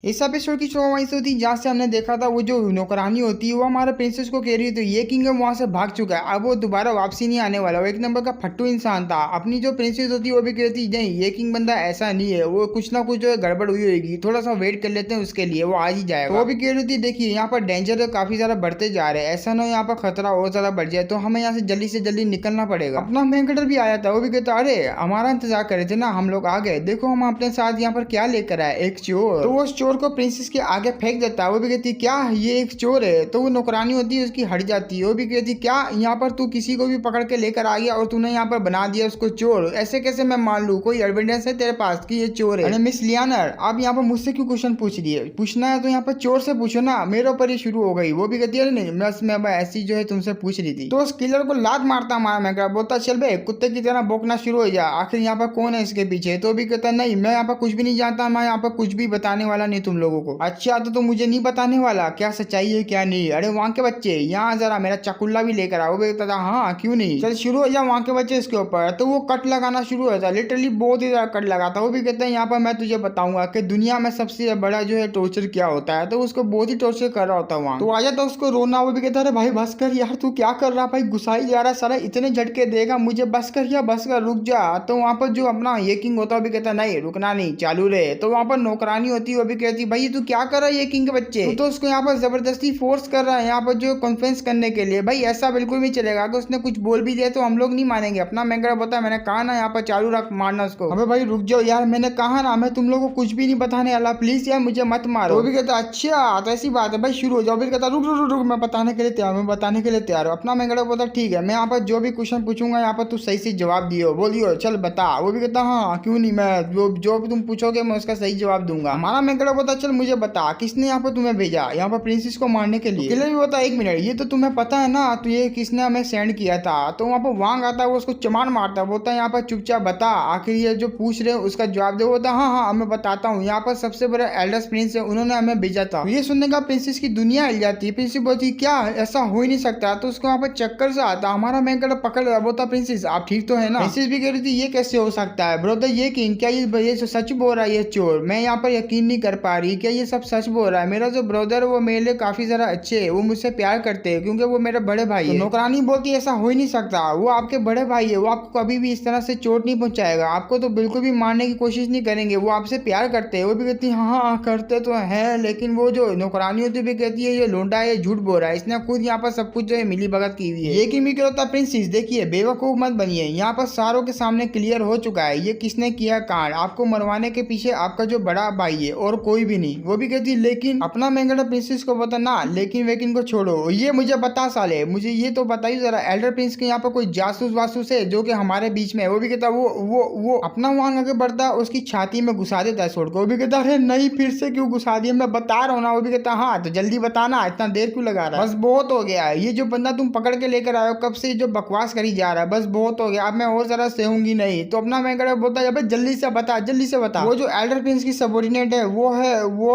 इस एपिसोड की शुरुआत वहीं से होती है जहाँ से हमने देखा था वो जो नौकरानी होती है वो हमारे प्रिंसेस को कह रही थी ये किंग वहां से भाग चुका है, अब वो दोबारा वापसी नहीं आने वाला। वो एक नंबर का फट्टू इंसान था। अपनी जो प्रिंसेस होती है वो भी कहती नहीं ये किंग बंदा ऐसा नहीं है, वो कुछ ना कुछ जो है गड़बड़ हुई होगी, थोड़ा सा वेट कर लेते हैं उसके लिए, वो आज ही जाएगा। तो वो भी कह रही थी देखिए यहाँ पर डेंजर काफी ज्यादा बढ़ते जा रहे हैं, ऐसा ना हो यहाँ पर खतरा और ज्यादा बढ़ जाए, तो हमें यहाँ से जल्दी निकलना पड़ेगा। अपना वेंकटर भी आया था, वो भी कहता अरे हमारा इंतजार कर रहे थे ना, हम लोग आ गए, देखो हम अपने साथ यहाँ पर क्या लेकर आए, एक चोर। तो वो उस चोर को प्रिंसेस के आगे फेंक देता है। वो भी कहती क्या ये एक चोर है, तो वो नौकरानी होती है उसकी हट जाती है। वो भी कहती क्या यहाँ पर तू किसी को भी पकड़ के लेकर आ गया और तूने यहाँ पर बना दिया उसको चोर, ऐसे कैसे मैं मान लूँ, कोई एविडेंस है तेरे पास कि ये चोर है? अरे मिस लियानर आप यहाँ पर मुझसे क्यों क्वेश्चन पूछ रही है, पूछना है तो यहाँ पर चोर से पूछो ना, मेरे ऊपर ही शुरू हो गई। वो भी कहती है नहीं मैं ऐसी जो है तुमसे पूछ रही थी। तो उस किलर को लात मारता हमारा मैं बोलता चल बे कुत्ते की तरह भौंकना शुरू हो जा, आखिर यहाँ पर कौन है इसके पीछे? तो भी कहता नहीं मैं यहाँ पर कुछ भी नहीं जानता, मैं यहाँ पर कुछ भी बताने वाला नहीं तुम लोगों को। अच्छा तो मुझे नहीं बताने वाला क्या सच्चाई है क्या नहीं? अरे वहां के बच्चे यहाँ जरा मेरा चकुल्ला भी लेकर आओ। वो कहता था हाँ क्यों नहीं, चल शुरू हो जा वहां के बच्चे इसके ऊपर। तो वो कट लगाना शुरू होता, लिटरली बहुत ही ज्यादा कट लगाता। वो भी कहता है यहाँ पर मैं तुझे बताऊंगा कि दुनिया में सबसे बड़ा जो है टॉर्चर क्या होता है, तो उसको बहुत ही टॉर्चर कर रहा होता वहाँ। तो आ जाता उसको रोना। वो भी कहता है भाई बस कर यार, तू क्या कर रहा भाई, गुस्साई जा रहा सारा, इतने झटके देगा मुझे, बस कर या बस कर रुक जा। तो वहाँ पर जो अपना ये किंग होता है वो भी कहता नहीं रुकना नहीं चालू रहे। तो वहाँ पर नौकरानी होती है वो भी कहती भाई तू क्या कर रहा है ये किंग के बच्चे, तो उसको यहाँ पर जबरदस्ती फोर्स कर रहा है यहाँ पर जो कॉन्फ्रेंस करने के लिए। भाई ऐसा बिल्कुल भी चलेगा, अगर उसने कुछ बोल भी दिया तो हम लोग नहीं मानेंगे। अपना मैंगड़ा बता मैंने कहा ना यहाँ पर चालू रख मारना उसको। अबे भाई रुक जाओ यार, मैंने कहा ना मैं तुम लोगों को कुछ भी नहीं बताने वाला, प्लीज यार मुझे मत मारो। वो भी कहता अच्छा तो ऐसी बात है भाई शुरू हो जाओ। भी कहता रुक रुक रुक रुक मैं बताने के लिए तैयार हूँ, मैं बताने के लिए तैयार हूँ। अपना मैंगड़ा बोलता ठीक है मैं यहाँ पर जो भी क्वेश्चन पूछूंगा यहाँ पर तू सही से जवाब दियो, बोलियो चल बता। वो भी कहता हाँ क्यों नहीं, मैं जो भी तुम पूछोगे मैं उसका सही जवाब दूंगा। हमारा मैंगड़ा बोलता चल मुझे बता किसने यहाँ पर तुम्हें भेजा यहाँ पर प्रिंसेस को मारने के लिए? किलर भी होता एक मिनट ये तो तुम्हें पता है ना, तो ये किसने हमें सेंड किया था? तो वहाँ पर वांग आता है वो उसको चमान मारता है, बोलता है यहाँ पर चुपचाप बता आखिर ये जो पूछ रहे उसका जवाब दे। होता हाँ हाँ मैं बताता हूँ, यहाँ पर सबसे बड़ा एल्डर्स प्रिंस है उन्होंने हमें भेजा था। ये सुनने का प्रिंसेस की दुनिया हिल जाती है। प्रिंसेस बोलती क्या ऐसा हो ही नहीं सकता, तो उसको वहाँ पर चक्कर से आता। हमारा मैंगड़ा पकड़ रहा, बोलता प्रिंसेस आप ठीक तो है ना? प्रिंसेस भी कह रही थी ये कैसे हो सकता है ब्रदर, ये किंग क्या ये सच बोल रहा है ये चोर, मैं यहाँ पर यकीन नहीं कर पा रही, क्या ये सब सच बोल रहा है? मेरा जो ब्रदर वो मेरे लिए काफी ज्यादा अच्छे है, वो मुझसे प्यार करते हैं क्योंकि वो मेरे बड़े भाई है। नौकरानी बोलती ऐसा हो ही नहीं सकता, वो आपके बड़े भाई है, वो आपको कभी भी इस तरह से चोट नहीं पहुंचाएगा, आपको तो बिल्कुल भी मारने की कोशिश नहीं करेंगे, वो आपसे प्यार करते हैं। वो भी कहती है हाँ हाँ करते तो है, लेकिन वो जो नौकरानी होती भी कहती है ये लोंडा है, झूठ बोल रहा है, इसने खुद यहाँ पर सब कुछ जो है मिली भगत की हुई है। ये कि क्या होता प्रिंसेस देखिए बेवकूफ मत बनिए, यहाँ पर सारों के सामने क्लियर हो चुका है ये किसने किया कांड, आपको मरवाने के पीछे आपका जो बड़ा भाई है और कोई भी नहीं। वो भी कहती लेकिन अपना मैंगड़ा प्रिंसेस को बता ना, लेकिन वेकिन को छोड़ो, ये मुझे बता साले, मुझे ये तो बताइए जरा एल्डर प्रिंस के यहाँ पर कोई जासूस वासूस है जो कि हमारे बीच में है? वो भी कहता वो अपना वहां आगे बढ़ता उसकी छाती में घुसा देता है छोड़ को। वो भी कहता अरे नहीं फिर से क्यों घुसा दिया, मैं बता रहा हूँ ना। वो भी कहता हाँ तो जल्दी बताना, इतना देर क्यों लगा रहा है, बस बहुत हो गया है, ये जो बंदा तुम पकड़ के लेकर आए हो कब से जो बकवास करी जा रहा है, बस बहुत हो गया, अब मैं और जरा सहूंगी नहीं। तो अपना मैंगड़ा बोलता है जल्दी से बता जल्दी से बता। वो जो एल्डर प्रिंस की सबॉर्डिनेट है वो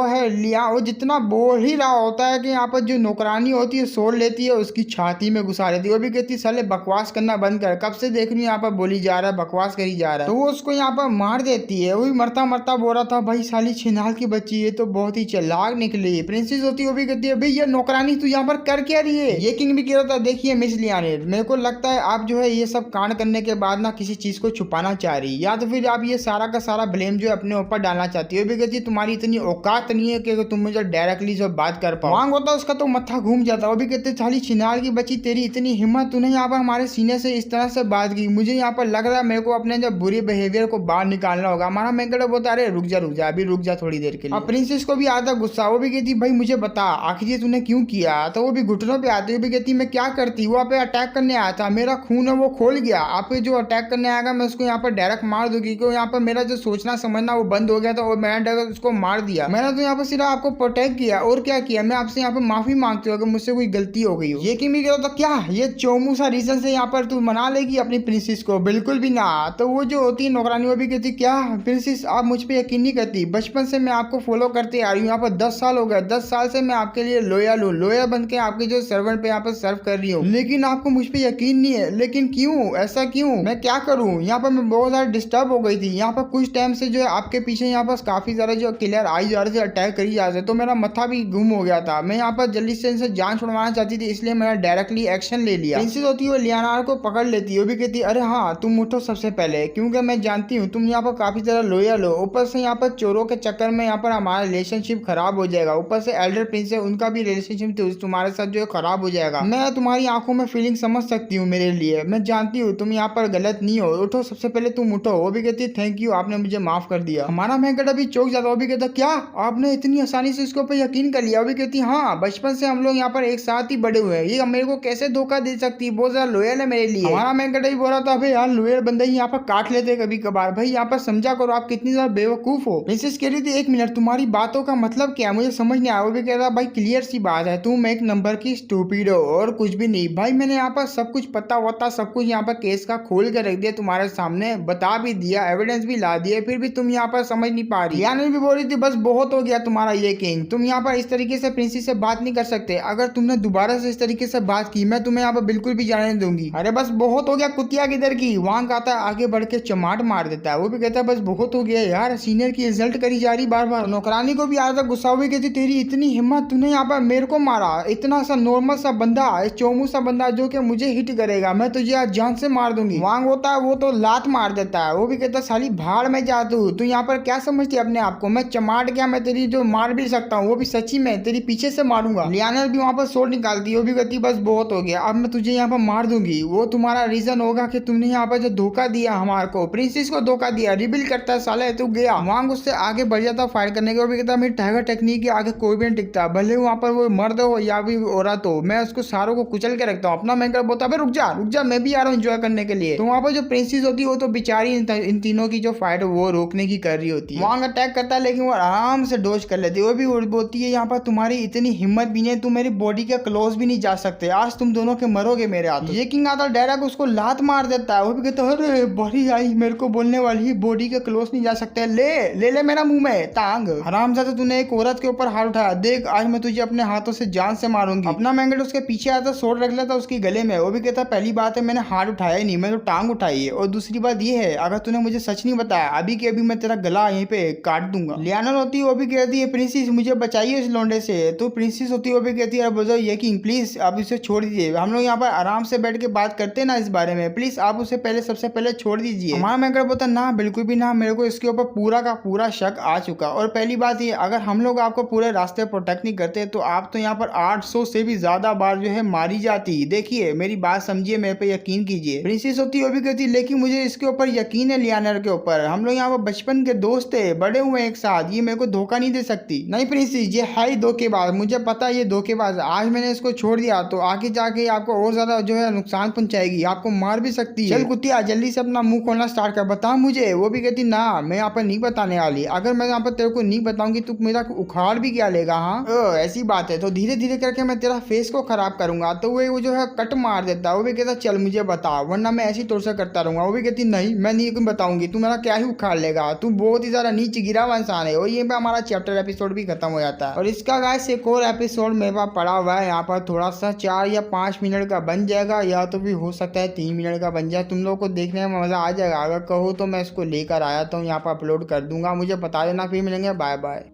है लिया, वो जितना बोल ही रहा होता है कि यहाँ पर जो नौकरानी होती है सोल लेती है उसकी छाती में घुसा देती है। वो भी कहती साले बकवास करना बंद कर, कब से देख रही हूँ यहाँ पर बोली जा रहा है बकवास करी जा रहा है। तो वो उसको यहाँ पर मार देती है। वो भी मरता मरता बोल रहा था भाई साली छिनाल की बच्ची है तो बहुत ही चालाक निकली। प्रिंसेस होती है वो भी कहती है भाई ये नौकरानी तू यहाँ पर कर क्या रही है? ये किंग भी कह रहा था देखिए मिस लियाने मेरे को लगता है आप जो है ये सब कांड करने के बाद ना किसी चीज को छुपाना चाह रही, या तो फिर आप ये सारा का सारा ब्लेम जो है अपने ऊपर डालना चाहती है। भी कहती है तुम्हारी इतनी औकात नहीं है कि तुम मुझे डायरेक्टली जो बात कर पाओ। मांग होता उसका तो मत्था घूम जाता। वो भी कहते साली छिनाल की बच्ची तेरी इतनी हिम्मत, तूने यहाँ पर हमारे सीने से इस तरह से बात की, मुझे यहाँ पर लग रहा है मेरे को अपने जो बुरे बिहेवियर को बाहर निकालना होगा। हमारा मैंगड़ा बोलता अरे रुक जा अभी रुक जा थोड़ी देर के लिए। प्रिंसेस को भी आता गुस्सा। वो भी कहती भाई मुझे बता आखिर ये तूने क्यों किया? तो वो भी घुटनों पे आती है, भी कहती मैं क्या करती, वो पे अटैक करने आया था, मेरा खून है वो खोल गया, आप पे जो अटैक करने आएगा मैं उसको यहाँ पर डायरेक्ट मार दूंगी, क्योंकि यहाँ पर मेरा जो सोचना समझना वो बंद हो गया था और मैंने डायरेक्ट उसको मार दिया। मैंने तो यहाँ पर सिर्फ आपको प्रोटेक्ट किया और क्या किया, मैं आपसे यहाँ पर माफी मांगती हूँ अगर मुझसे कोई गलती हो गई हो। ये कि मैं कह रहा था क्या ये चोमू सा रीजन से यहाँ पर तू मना लेगी अपनी प्रिंसेस को? बिल्कुल भी ना। तो वो जो होती है नौकरानी वो भी कहती क्या प्रिंसेस आप मुझ पर यकीन नहीं करती, बचपन से मैं आपको फॉलो करते आ रही हूँ, यहाँ पर 10 साल हो गए, 10 साल से मैं आपके लिए लोयल हूँ, लोयल बन के आपके जो सर्वेंट पे यहाँ पर सर्व कर रही हूँ, लेकिन आपको मुझ पर यकीन नहीं है। लेकिन क्यों, ऐसा क्यों, मैं क्या करूँ? यहाँ पर मैं बहुत ज्यादा डिस्टर्ब हो गई थी, यहाँ पर कुछ टाइम से जो है आपके पीछे यहाँ पर काफी सारे जो किलर आई जा रहे थे, अटैक करी जा रहे थे, तो मेरा माथा भी गुम हो गया था। मैं यहाँ पर जल्दी से इनसे जान छुड़वाना चाहती थी, इसलिए मैंने डायरेक्टली एक्शन ले लिया। प्रिंसेस होती है वो लियाना को पकड़ लेती है, वो भी कहती है अरे हाँ तुम उठो सबसे पहले, क्योंकि मैं जानती हूँ तुम यहाँ पर काफी तरह लॉयल हो। ऊपर से यहाँ पर चोरों के चक्कर में यहाँ पर हमारा रिलेशनशिप खराब हो जाएगा। ऊपर से एल्डर प्रिंस है, उनका भी रिलेशनशिप तुम्हारे साथ जो है खराब हो जाएगा। मैं तुम्हारी आंखों में फीलिंग समझ सकती हूँ मेरे लिए, मैं जानती हूँ तुम यहाँ पर गलत नहीं हो, उठो सबसे पहले तुम उठो। वो भी कहती है थैंक यू, आपने मुझे माफ कर दिया। हमारा मेंकट अभी चौंक जाता है, वो भी कहता क्या आपने इतनी आसानी से इसके ऊपर यकीन कर लिया। वो भी कहती हाँ, बचपन से हम लोग यहाँ पर एक साथ ही बड़े हुए हैं, ये मेरे को कैसे धोखा दे सकती है, बहुत ज्यादा लॉयल है मेरे लिए। हमारा मेंकट भी बोल रहा था भाई यार लॉयल बंदे ही यहाँ पर काट लेते कभी कभार, भाई यहाँ पर समझा करो आप कितनी ज्यादा बेवकूफ हो। प्रिंसेस कह रही थी एक मिनट तुम्हारी बातों का मतलब क्या है, मुझे समझ नहीं आया। वो भी कह रहा भाई क्लियर सी बात है, तुम एक नंबर की स्टूपिड हो और कुछ भी नहीं। भाई मैंने यहाँ पर सब कुछ पता होता, सब कुछ यहाँ पर केस का खोल कर रख दिया तुम्हारे सामने, बता भी दिया, एविडेंस भी ला दिए, फिर भी तुम यहाँ पर समझ नहीं पा रही। यानी भी बोल रही थी बस बहुत हो गया तुम्हारा ये किंग, तुम यहाँ पर इस तरीके से प्रिंसेस से बात नहीं कर सकते। अगर तुमने दोबारा से इस तरीके से बात की मैं तुम्हें यहाँ पर बिल्कुल भी जाने दूंगी। अरे बस बहुत हो गया कुतिया किधर की। वहां आता है आगे बढ़ के चमाट मार देता है। वो भी कहता है बस बहुत हो गया यार, सीनियर की इंसल्ट करी जा रही बार बार। नौकरानी को भी आ था गुस्सा, भी कहती तेरी इतनी हिम्मत, तूने यहाँ पर मेरे को मारा, इतना सा नॉर्मल सा बंदा, चोमू सा बंदा जो कि मुझे हिट करेगा, मैं तुझे आज जान से मार दूंगी। वांग होता है वो तो लात मार देता है। वो भी कहता साली भाड़ में जा तू यहाँ पर क्या समझती है अपने आप को, मैं चमाट गया, मैं तेरी जो मार भी सकता हूँ वो भी सच्ची में तेरी पीछे से मारूंगा। लियाना भी वहाँ पर सोड निकालती, वो भी कहती बस बहुत हो गया, अब मैं तुझे यहाँ पर मार दूंगी। वो तुम्हारा रीजन होगा कि तुमने यहाँ पर जो धोखा दिया हमारे को, प्रिंसेस को धोखा दिया, रिबिल करता है साले तू गया। वांग उससे आगे बढ़ जाता फायर करने के। वो भी कहता मेरी टाइगर टेक्निक के आगे कोई भी नहीं टिकता, भले वहाँ पर वो मर्द हो या भी औरत हो, मैं उसको सारों को कुचल के रखता हूँ। अपना मेंकर बोलता है रुक जा मैं भी आ रहा हूँ एंजॉय करने के लिए। तो वहाँ पर जो प्रिंसेस होती है वो तो बेचारी इन तीनों की जो फाइट वो रोकने की कर रही होती है। वांग अटैक करता है लेकिन वो आराम से डोज कर लेती है। वो भी बोलती है यहाँ पर तुम्हारी इतनी हिम्मत भी नहीं, तुम मेरी बॉडी के क्लोज भी नहीं जा सकते, आज तुम दोनों के मरोगे मेरे हाथ। ये किंग आता डायरेक्ट उसको लात मार देता है। वो भी कहता है अरे बड़ी आई मेरे को बोलने वाली, बॉडी के क्लोज नहीं जा सकते, ले मेरा मुंह में टांग। हरामजादा तूने एक औरत के ऊपर हाथ उठाया, देख आज मैं तुझे अपने हाथों से जान से मारूंगी। अपना मैंगट उसके पीछे आता सोड रख लेता उसकी गले में। वो भी कहता पहली बात है मैंने हाथ उठाया ही नहीं, मैंने तो टांग उठाई है, और दूसरी बात ये है अगर तूने मुझे सच नहीं बताया अभी के अभी मैं तेरा गला यहीं पे काट दूंगा। लियाना होती है वो भी कहती है प्रिंसेस मुझे बचाइए इस लौंडे से। तो प्रिंसेस होती है वो भी कहती है बोलो ये किंग प्लीज आप इसे छोड़ दीजिए, हम लोग यहाँ पर आराम से बैठ के बात करते हैं ना इस बारे में, प्लीज आप उसे पहले सबसे पहले छोड़ दीजिए। हमारा मैंकर बोलता ना बिल्कुल भी ना, मेरे को इसके ऊपर पूरा का पूरा शक आ चुका। और पहली बात ये अगर हम लोग आपको पूरे रास्ते प्रोटेक्ट नहीं करते तो आप तो यहाँ पर 800 से भी ज्यादा बार जो है मारी जाती। देखिए मेरी बात समझिए, मेरे पे यकीन कीजिए। प्रिंसेस होती है वो भी कहती लेकिन मुझे इसके ऊपर यकीन है लियाना के ऊपर, हम लोग यहाँ पर बचपन के दोस्त है, बड़े हुए एक साथ, ये मेरे को धोखा नहीं दे सकती। नहीं प्रिंसेस ये है ही धोखेबाज, मुझे पता है ये धोखेबाज, आज मैंने इसको छोड़ दिया तो आगे जाके आपको और ज्यादा जो है नुकसान पहुंचाएगी, आपको मार भी सकती है। चल कुत्तिया जल्दी से अपना मुंह खोलना स्टार्ट कर, बता मुझे। वो भी कहती ना मैं यहाँ पर नहीं बताने वाली, अगर मैं यहाँ पर तेरे को नहीं बताऊंगी तो मेरा उखाड़ भी क्या लेगा। हाँ ऐसी बात है तो धीरे धीरे करके मैं तेरा फेस को खराब करूंगा। तो वो जो है कट मार देता है। वो भी कहता चल मुझे बता वरना मैं ऐसी तौर से करता रहूंगा। वो भी कहती नहीं मैं नहीं बताऊंगी, तू मेरा क्या ही उखाड़ लेगा, तू बहुत ही ज्यादा नीचे गिरा हुआ इंसान है। और ये पे हमारा चैप्टर एपिसोड भी खत्म हो जाता है। और इसका गाइस एक और एपिसोड मेरे पास पड़ा हुआ है, यहाँ पर थोड़ा सा 4 या 5 मिनट का बन जाएगा, या तो भी हो सकता है 3 मिनट का बन जाए। तुम लोग को देखने में मजा आ जाएगा, अगर कहो तो मैं इसको लेकर आया तो यहाँ पर अपलोड कर दूंगा। मुझे बता देना, फिर मिलेंगे, बाय बाय।